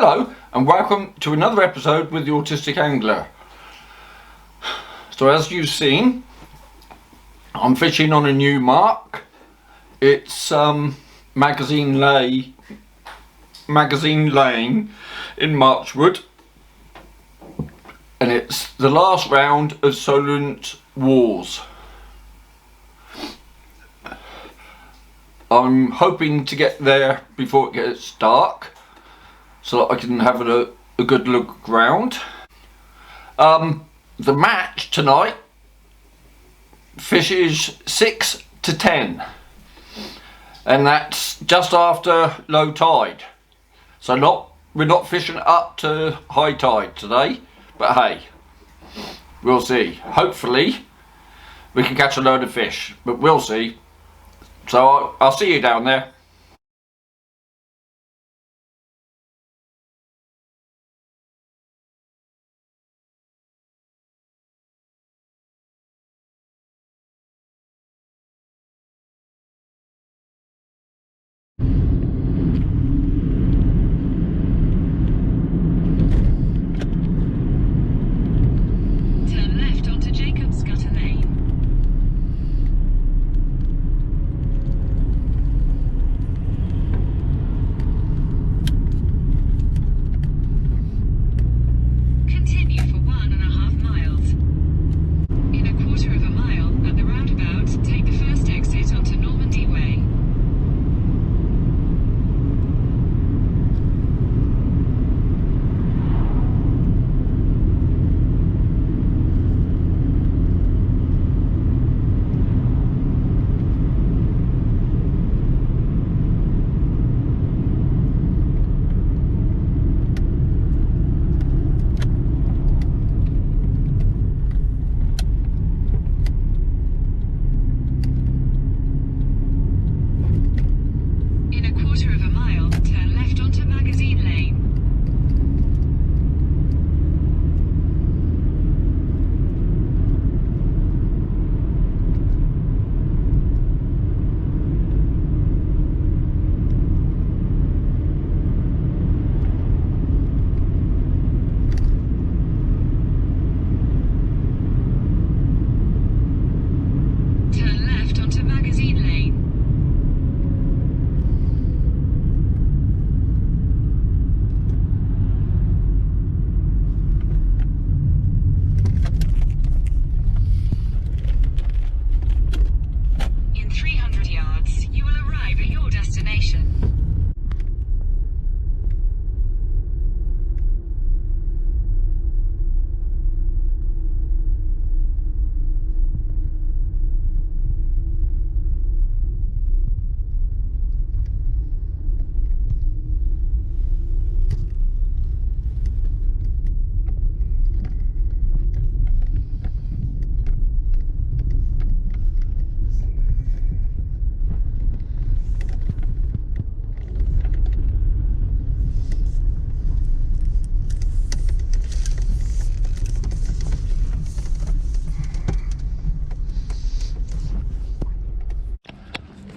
Hello and welcome to another episode with the Autistic Angler. So as you've seen, I'm fishing on a new mark. It's Magazine Lane in Marchwood, and it's the last round of Solent Wars. I'm hoping to get there before it gets dark, so that I can have a good look around. The match tonight fishes 6 to 10, and that's just after low tide. So we're not fishing up to high tide today, but hey, we'll see. Hopefully we can catch a load of fish, but we'll see. So I'll see you down there.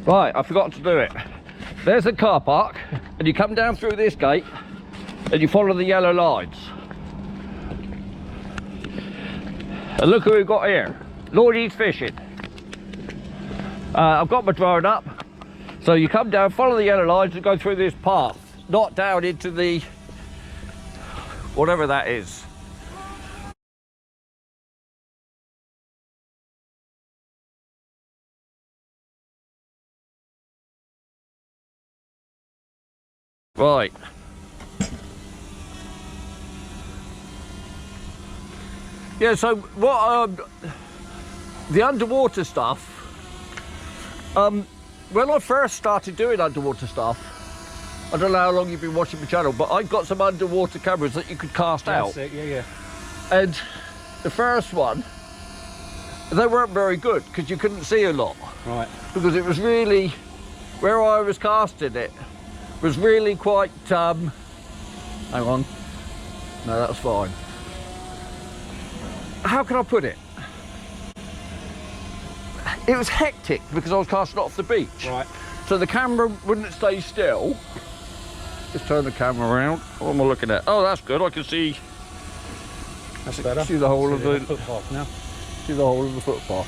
Right, I forgot to do it. There's a car park, and you come down through this gate and you follow the yellow lines. And look who we've got here. Llyoyd fishing. I've got my drone up. So you come down, follow the yellow lines and go through this path, not down into the whatever that is. Right. Yeah, so what the underwater stuff, when I first started doing underwater stuff, I don't know how long you've been watching my channel, but I got some underwater cameras that you could cast out. That's it, yeah. And the first one, they weren't very good because you couldn't see a lot. Right. Because it was really, where I was casting it, was really quite, hang on, no, that's fine. How can I put it? It was hectic because I was casting off the beach. Right. So the camera wouldn't stay still. Let's turn the camera around. What am I looking at? Oh, that's good. I can see. That's better. See the whole of the footpath now. See the whole of the footpath.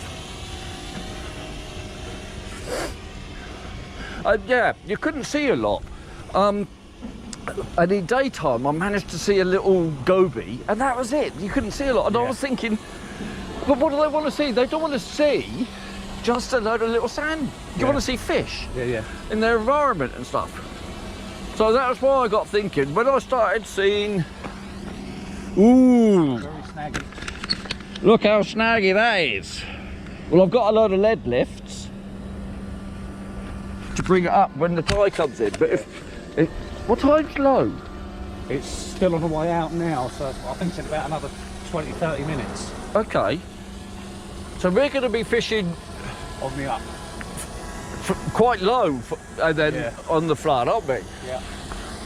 Yeah, you couldn't see a lot. And in daytime, I managed to see a little goby, and that was it. You couldn't see a lot. And I was thinking, but what do they want to see? They don't want to see just a load of little sand. You want to see fish in their environment and stuff. So that was why I got thinking. When I started seeing, ooh, very snaggy. Look how snaggy that is. Well, I've got a load of lead lifts to bring it up when the tide comes in. But what time's low? It's still on the way out now, so I think it's in about another 20-30 minutes. Okay. So we're going to be fishing On the up. quite low and then on the flood, aren't we? Yeah.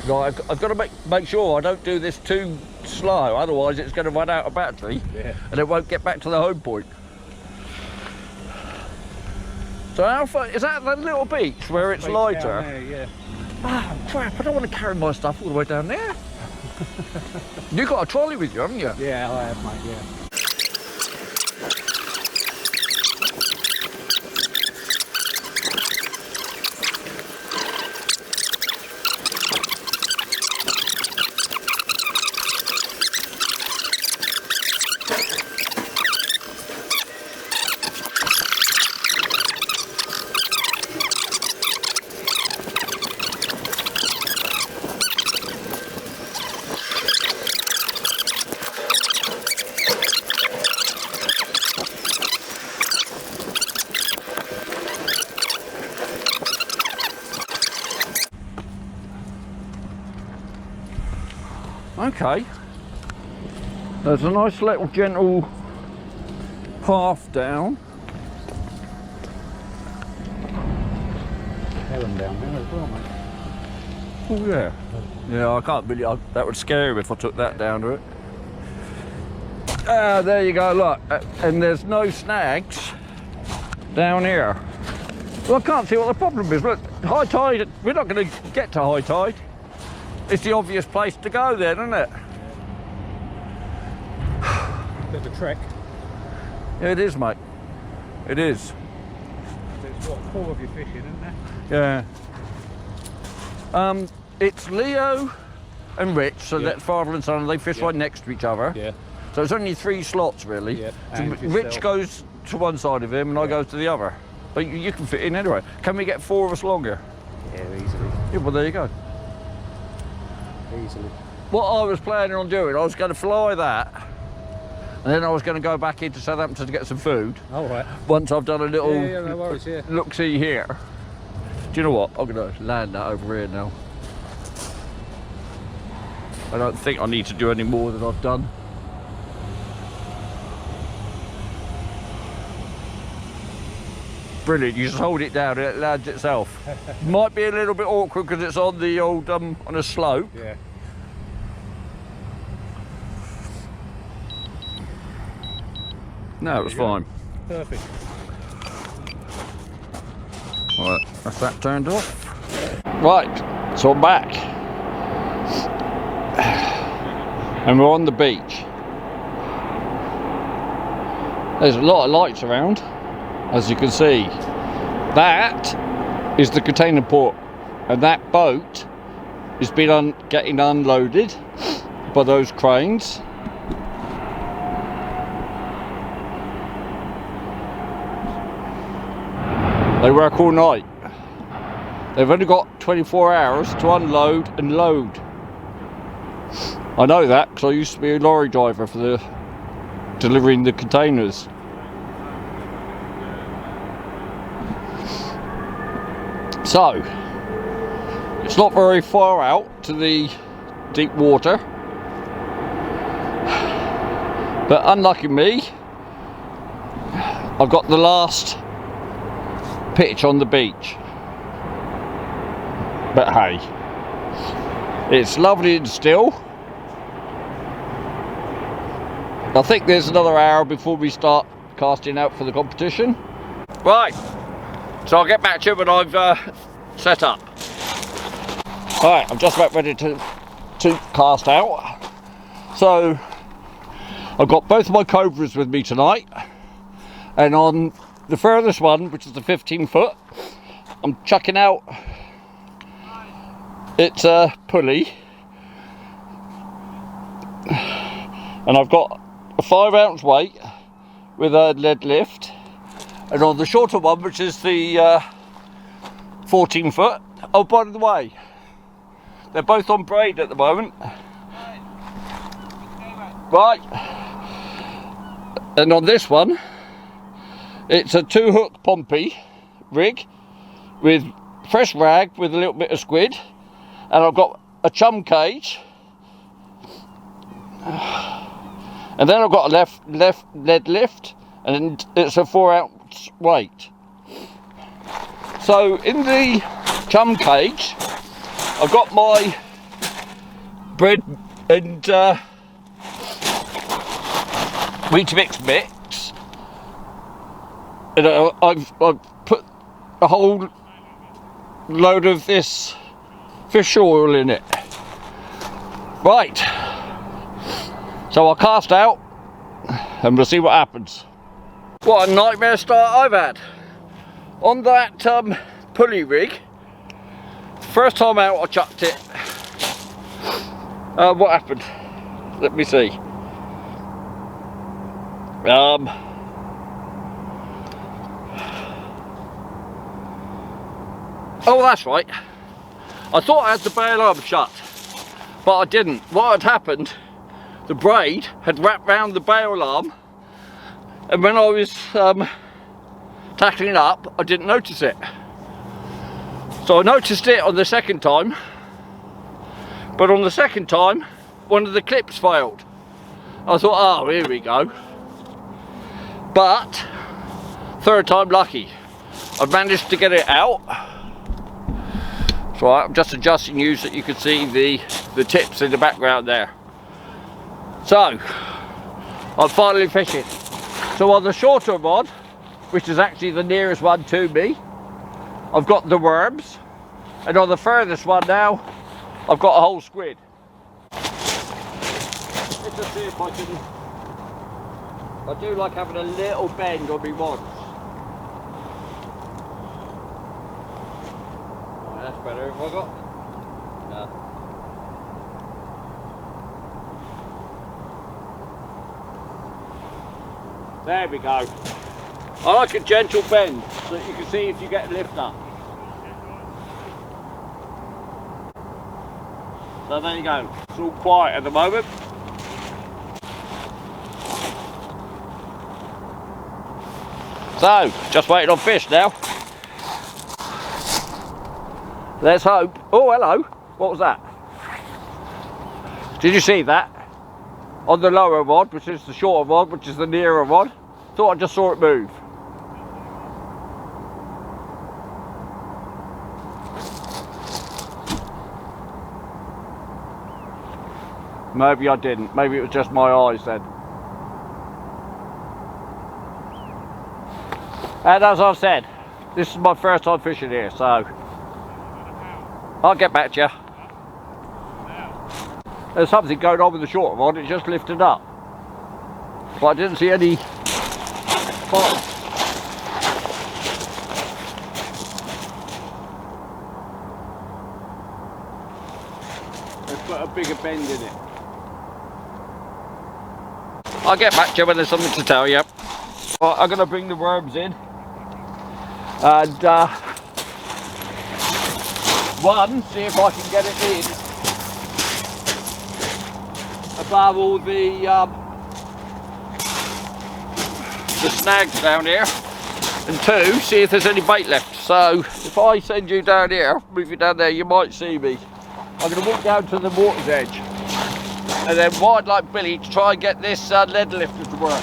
Right, I've got to make sure I don't do this too slow, otherwise it's going to run out of battery and it won't get back to the home point. So how far is that, the little beach where it's lighter? Down there, yeah. Ah, crap, I don't want to carry my stuff all the way down there. You've got a trolley with you, haven't you? Yeah, I have, mate, yeah. Okay. There's a nice little gentle path down. Heron down there as well, mate. Oh yeah. Yeah, I can't really, that would scare him if I took that down to it. Ah, there you go, look. And there's no snags down here. Well, I can't see what the problem is. Look, high tide, we're not going to get to high tide. It's the obvious place to go then, isn't it? Bit of a trek. Yeah, it is, mate. It is. There's what, 4 of you fishing, isn't there? Yeah. It's Leo and Rich, so that's father and son, they fish right next to each other. Yeah. So it's only 3 slots really. Yeah. So And Rich yourself. goes to one side of him and I go to the other. But you can fit in anyway. Can we get 4 of us longer? Yeah, easily. Yeah, well there you go. Easily. What I was planning on doing, I was going to fly that, and then I was going to go back into Southampton to get some food. All right. Once I've done a little no worries, look-see here. Do you know what? I'm going to land that over here now. I don't think I need to do any more than I've done. Brilliant, you just hold it down and it lands itself. Might be a little bit awkward because it's on the old, on a slope. Yeah. No, it was fine. Perfect. Right, that's that turned off. Right, so I'm back. And we're on the beach. There's a lot of lights around, as you can see. That is the container port, and that boat has been getting unloaded by those cranes. They work all night. They've only got 24 hours to unload and load. I know that because I used to be a lorry driver for delivering the containers. So, it's not very far out to the deep water. But unlucky me, I've got the last pitch on the beach. But hey, it's lovely and still. I think there's another hour before we start casting out for the competition. Right, so I'll get back to you when I've set up. Alright, I'm just about ready to cast out. So I've got both of my cobras with me tonight, and on the furthest one, which is the 15 foot, I'm chucking out, it's a pulley, and I've got a 5 ounce weight with a lead lift, and on the shorter one, which is the 14 foot, oh, by the way, they're both on braid at the moment. Right, and on this one, it's a 2-hook pompey rig with fresh rag with a little bit of squid, and I've got a chum cage, and then I've got a left lead lift, and it's a 4 ounce weight. So in the chum cage, I've got my bread and Weetabix mix, and I've put a whole load of this fish oil in it. Right, so I'll cast out and we'll see what happens. What a nightmare start I've had on that pulley rig. First time out I chucked it. What happened? Let me see. Oh, that's right. I thought I had the bail arm shut, but I didn't. What had happened, the braid had wrapped round the bail arm, and when I was tackling it up, I didn't notice it. So I noticed it on the second time, but on the second time, one of the clips failed. I thought, oh, here we go. But third time lucky. I've managed to get it out. So I'm just adjusting you so that you can see the tips in the background there. So I'm finally fishing. So on the shorter rod, which is actually the nearest one to me, I've got the worms, and on the furthest one now, I've got a whole squid. Let's just see if I can. I do like having a little bend on my rods. Oh, that's better. Have I got? No. There we go. I like a gentle bend so that you can see if you get a lift up. So there you go. It's all quiet at the moment. So, just waiting on fish now. Let's hope. Oh, hello. What was that? Did you see that? On the lower rod, which is the shorter rod, which is the nearer rod. Thought I just saw it move. Maybe I didn't. Maybe it was just my eyes then. And as I've said, this is my first time fishing here, so I'll get back to you. There's something going on with the shorter rod, it just lifted up. But I didn't see any spots. Let's put a bigger bend in it. I'll get back to you when there's something to tell you. Right, I'm going to bring the worms in. And one, see if I can get it in above all the snags down here, and two, see if there's any bait left. So if I send you down here, move you down there, you might see me. I'm going to walk down to the water's edge, and then what I'd like Billy to try and get this lead lifter to work.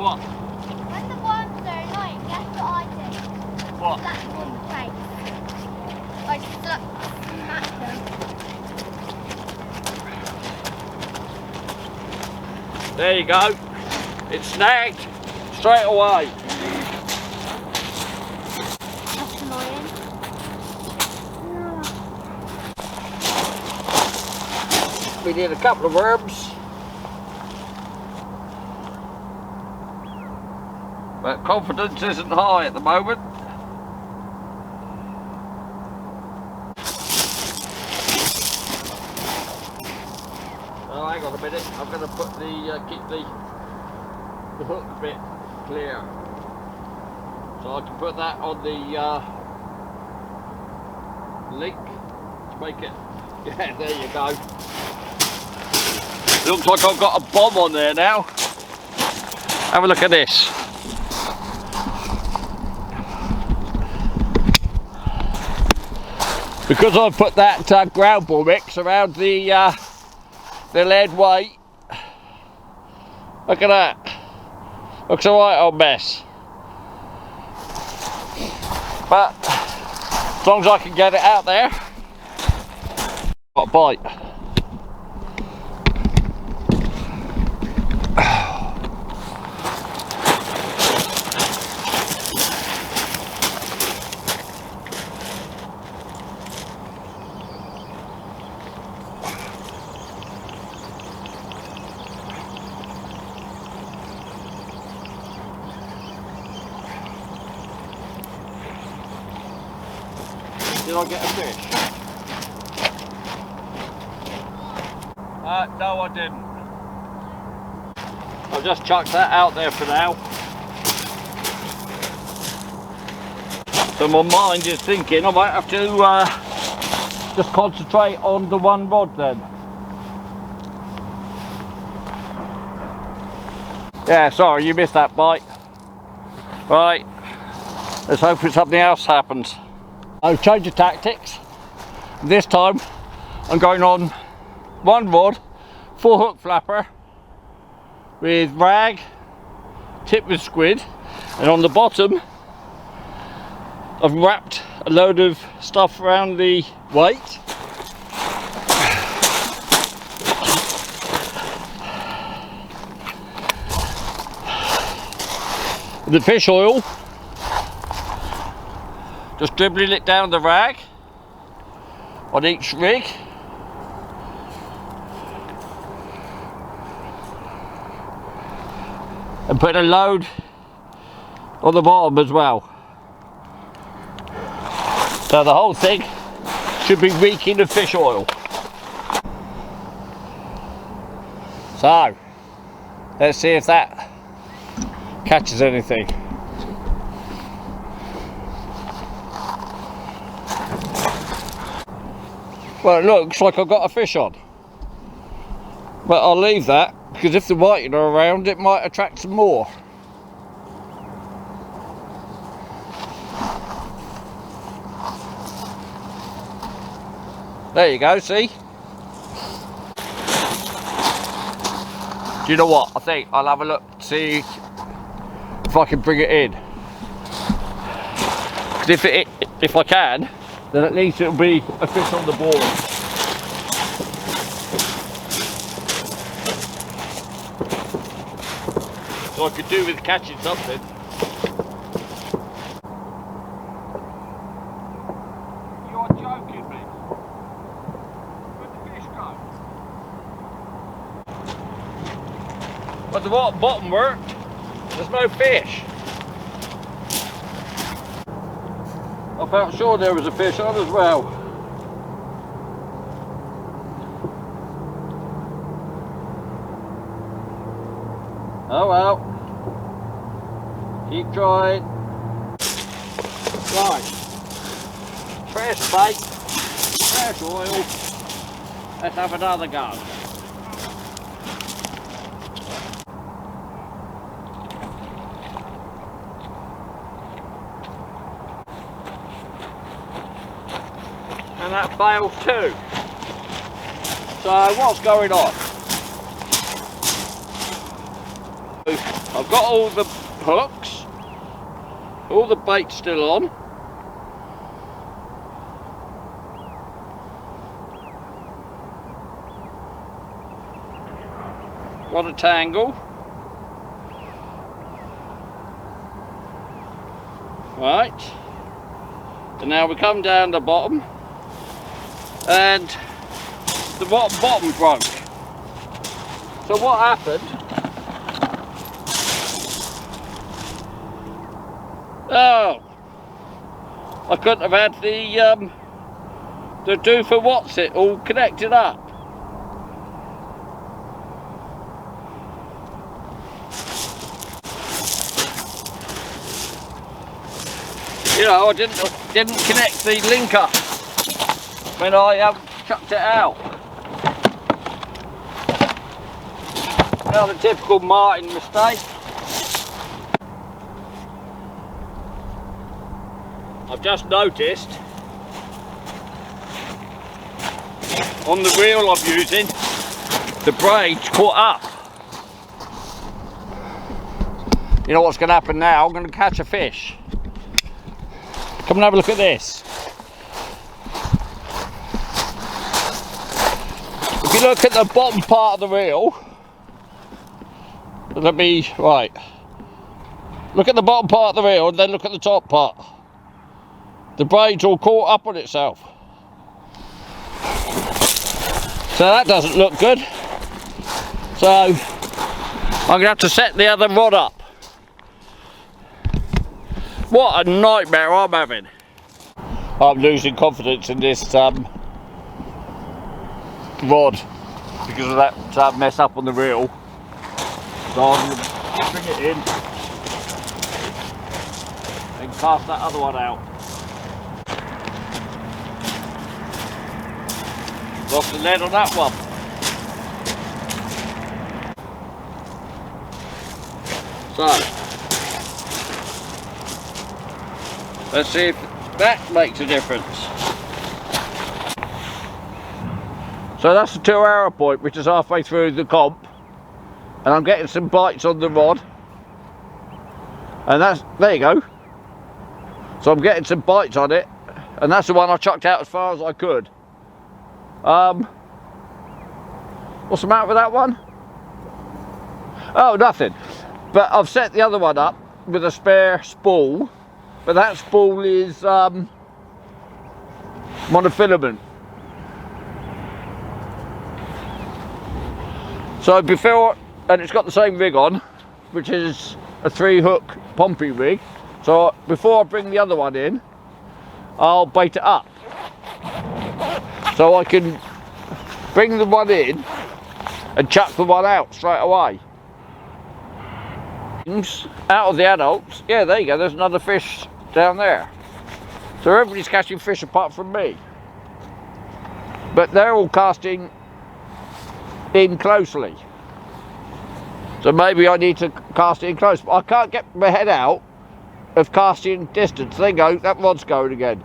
what? When the worms are annoying, guess what I do? What? Slap them on the face. I smack them. There you go. It's snagged straight away. That's annoying. We need a couple of worms. But confidence isn't high at the moment. Oh, hang on a minute. I'm going to put keep the hook bit clear, so I can put that on the link to make it. Yeah, there you go. Looks like I've got a bomb on there now. Have a look at this. Because I've put that ground ball mix around the lead weight. Look at that. Looks alright on mess. But as long as I can get it out there. Got a bite. Did I get a fish? No, I didn't. I'll just chuck that out there for now. So my mind is thinking I might have to just concentrate on the one rod then. Yeah, sorry, you missed that bite. Right, let's hope something else happens. I've changed the tactics. This time I'm going on one rod, full hook flapper with rag, tipped with squid, and on the bottom I've wrapped a load of stuff around the weight. The fish oil, just dribbling it down the rag on each rig. And put a load on the bottom as well. So the whole thing should be reeking of fish oil. So, let's see if that catches anything. Well, it looks like I've got a fish on, but I'll leave that because if the whiting are around it might attract some more. There you go, see? Do you know what? I think I'll have a look, see if I can bring it in. Because if I can, then at least it'll be a fish on the board. So I could do with catching something. You're joking me. Where'd the fish go? But the bottom worked. There's no fish. I felt sure there was a fish on as well. Oh well. Keep trying. Right. Fresh bait, fresh oil. Let's have another go. And that failed too. So what's going on? I've got all the hooks, all the bait still on. Got a tangle. Right. And now we come down the bottom and the bottom broke. So what happened? Oh, I couldn't have had the do for what's it all connected up. You know, I didn't connect the linker when I chucked it out. Another typical Martin mistake. I've just noticed on the reel I'm using, the braid's caught up. You know what's going to happen now? I'm going to catch a fish. Come and have a look at this. If you look at the bottom part of the reel, right. Look at the bottom part of the reel and then look at the top part. The braid's all caught up on itself. So that doesn't look good. So I'm going to have to set the other rod up. What a nightmare I'm having. I'm losing confidence in this rod because of that mess up on the reel. So I'm going to bring it in and cast that other one out. Lost the lead on that one. So let's see if that makes a difference. So that's the 2 hour point, which is halfway through the comp, and I'm getting some bites on the rod, and there you go. So I'm getting some bites on it, and that's the one I chucked out as far as I could. What's the matter with that one? Oh, nothing. But I've set the other one up with a spare spool. But that spool is monofilament. So before, and it's got the same rig on, which is a 3-hook Pompey rig. So before I bring the other one in, I'll bait it up. So I can bring the one in and chuck the one out straight away. Out of the adults, yeah, there you go, there's another fish down there. So everybody's catching fish apart from me. But they're all casting in closely. So maybe I need to cast in close. But I can't get my head out of casting distance. There you go, that rod's going again.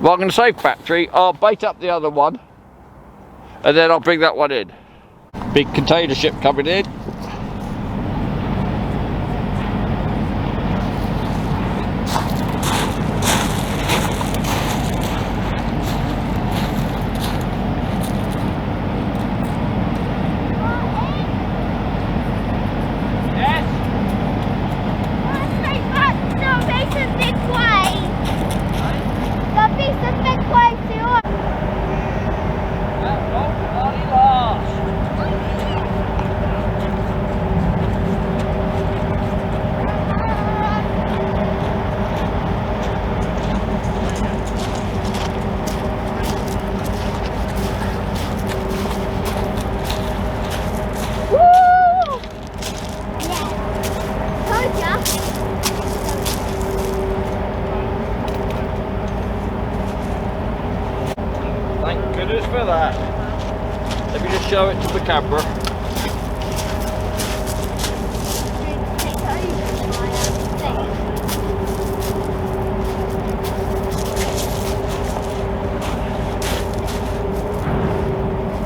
Well, I'm going to save factory. I'll bait up the other one and then I'll bring that one in. Big container ship coming in. For that. Let me just show it to the camera.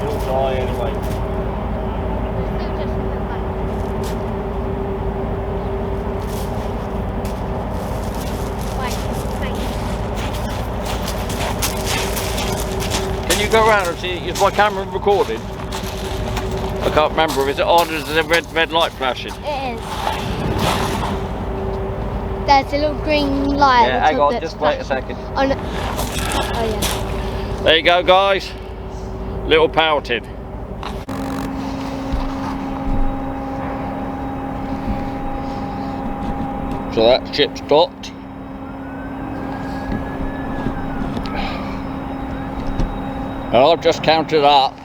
It'll die anyway. go around and see, is my camera recording? I can't remember, is it on? Is there a red light flashing? It is. There's a little green light. Yeah, hang on, just wait a second. Oh, no. Oh yeah. There you go, guys. Little Pouting. So that ship's docked. And I've just counted up.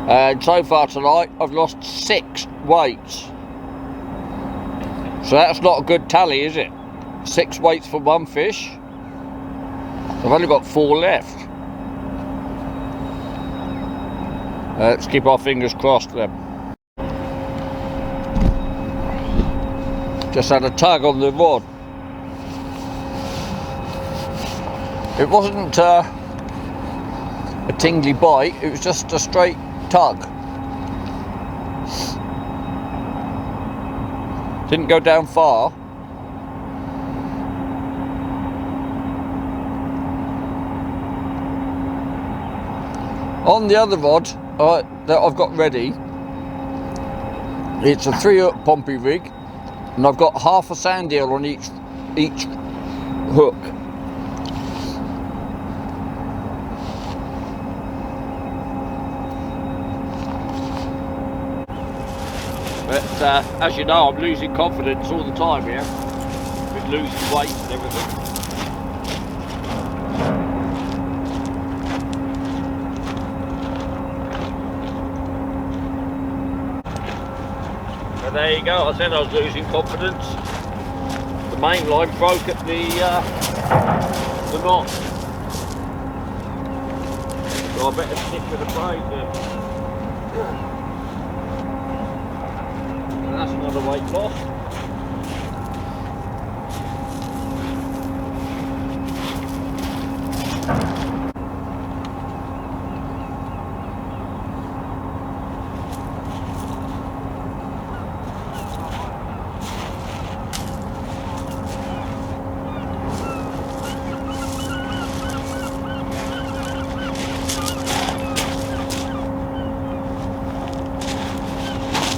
And so far tonight, I've lost 6 weights. So that's not a good tally, is it? 6 weights for one fish. I've only got 4 left. Let's keep our fingers crossed then. Just had a tug on the rod. It wasn't a tingly bite, it was just a straight tug. Didn't go down far. On the other rod that I've got ready, it's a 3-hook pompey rig, and I've got half a sand eel on each hook. But as you know, I'm losing confidence all the time here, with losing weight and everything. And there you go, I said I was losing confidence. The main line broke at the knot. So I better stick with the braid then. That's another weight loss.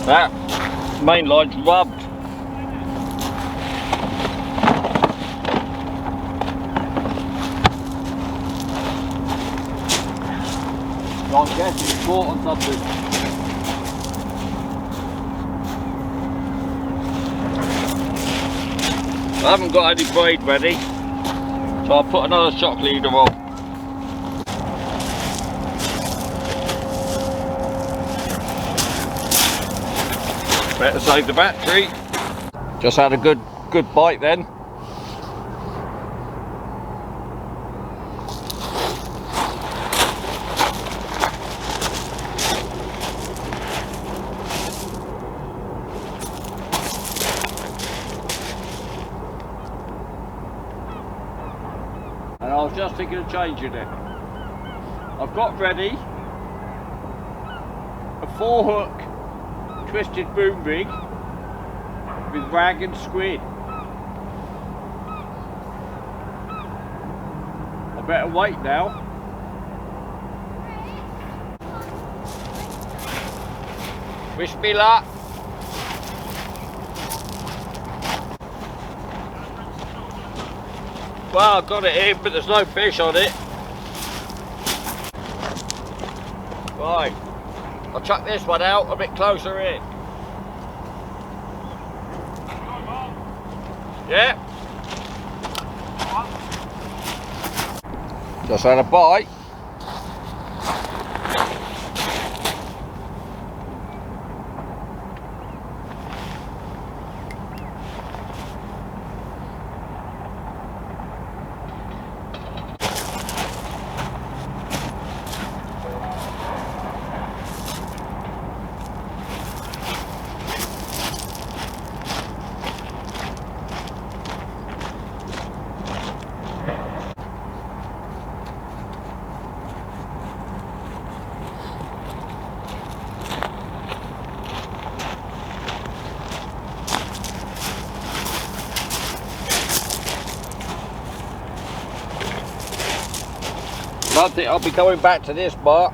That main line's rubbed. So I'm guessing it's caught on something. I haven't got any braid ready, so I'll put another shock leader on. Better save the battery. Just had a good bite then. And I was just thinking of changing it. I've got ready a 4-hook twisted boom rig with rag and squid. I better wait now. Wish me luck. Well, I got it in, but there's no fish on it. Right. I'll chuck this one out a bit closer in. Yeah. Just had a bite. don't think I'll be going back to this, Mark.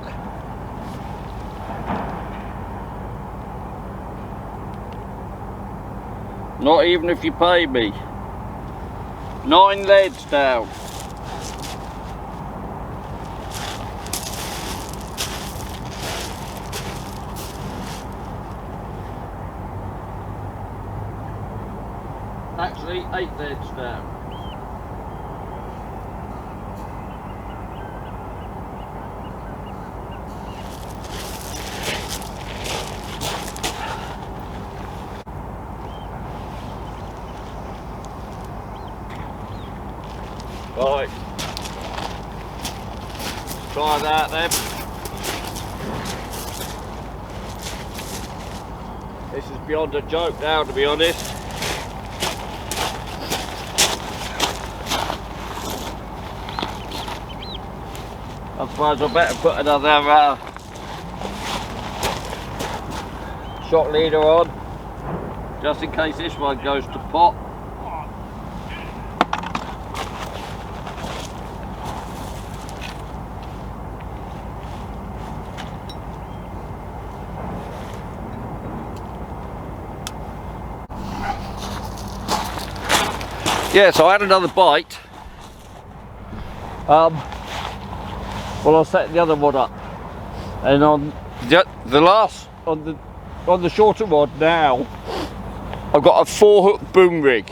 Not even if you pay me. 9 leads down. Actually, 8 leads down. Right, try that then. This is beyond a joke now, to be honest. I suppose I better put another shot leader on, just in case this one goes to pot. Yeah, so I had another bite. Well, I'll set the other one up, and on the last, on the shorter rod now, I've got a 4-hook boom rig.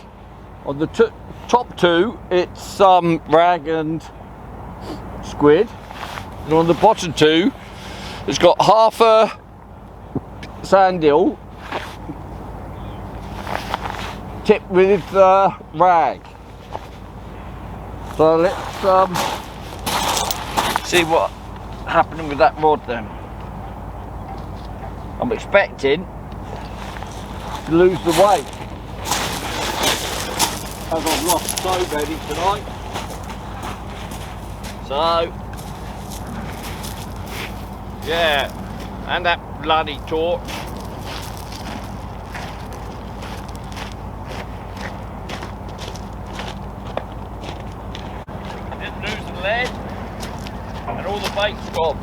On the top two, it's rag and squid, and on the bottom two, it's got half a sand eel tipped with rag. So let's see what's happening with that rod then. I'm expecting to lose the weight, as I've lost so many tonight. So yeah, and that bloody torch. Didn't lose the lead, and all the bait's gone.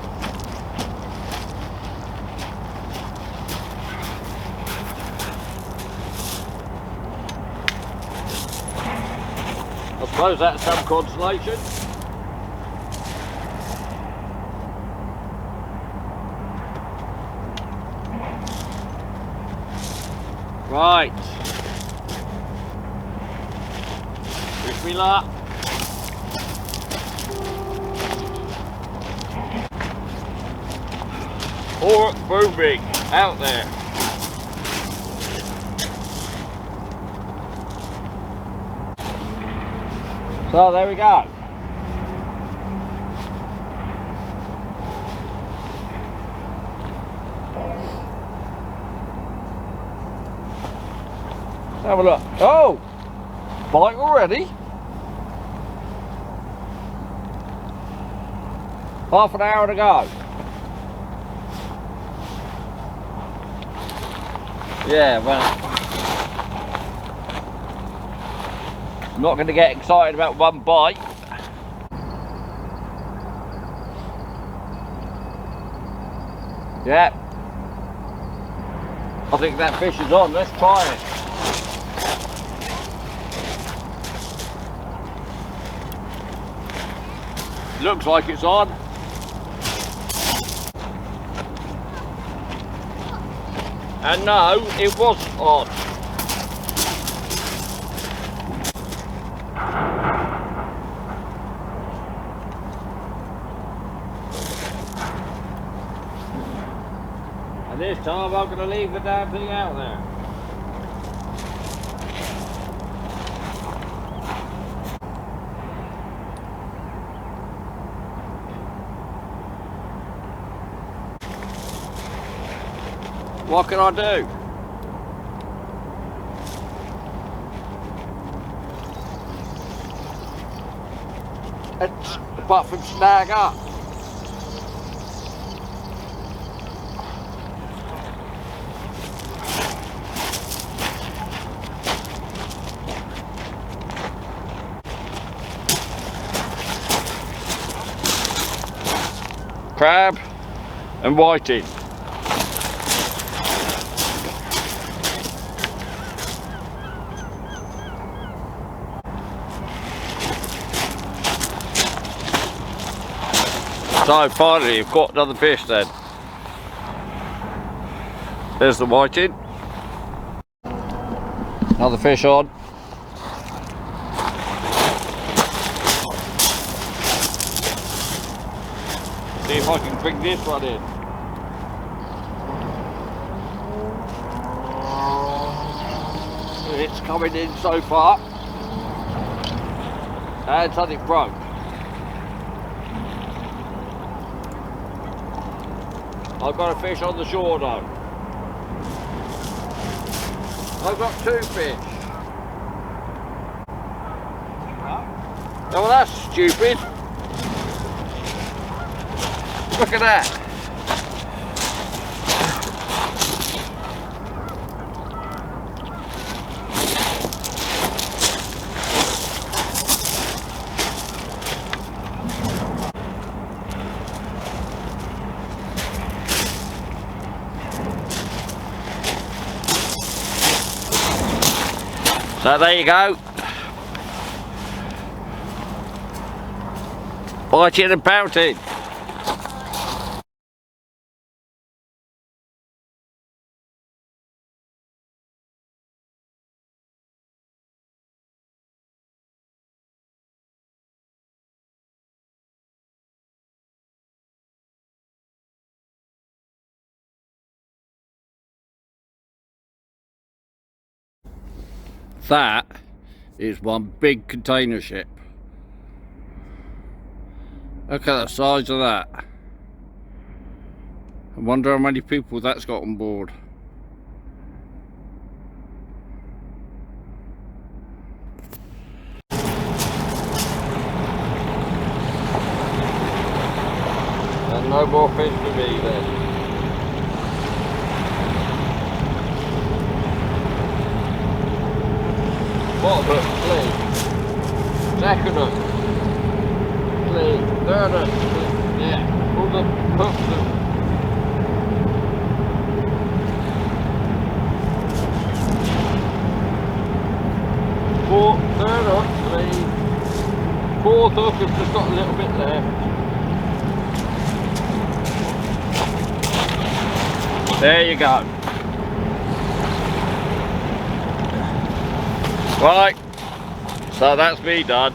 I suppose that's some consolation. Right. Wish me luck. Or boom rig out there. So there we go. Have a look. Oh! Bite already? Half an hour to go. Yeah, well, I'm not going to get excited about one bite. Yeah, I think that fish is on. Let's try it. Looks like it's on. And no, it was on. And this time I'm going to leave the damn thing out there. What can I do? Apart from snag up. crab and whiting. So finally you've got another fish then. There's the whiting. Another fish on. See if I can bring this one in. It's coming in so far. And something broke. I've got a fish on the shore though. I've got 2 fish. Oh, well, that's stupid. Look at that. So there you go. Pouting and pouting. That is one big container ship. Look at the size of that. I wonder how many people that's got on board. And no more fish for me then. Bottom hook, clean. Second hook, clean. Third hook, clean. Yeah, pull the hook through. Third hook, clean. Fourth hook has just got a little bit left. There you go. Right, so that's me done.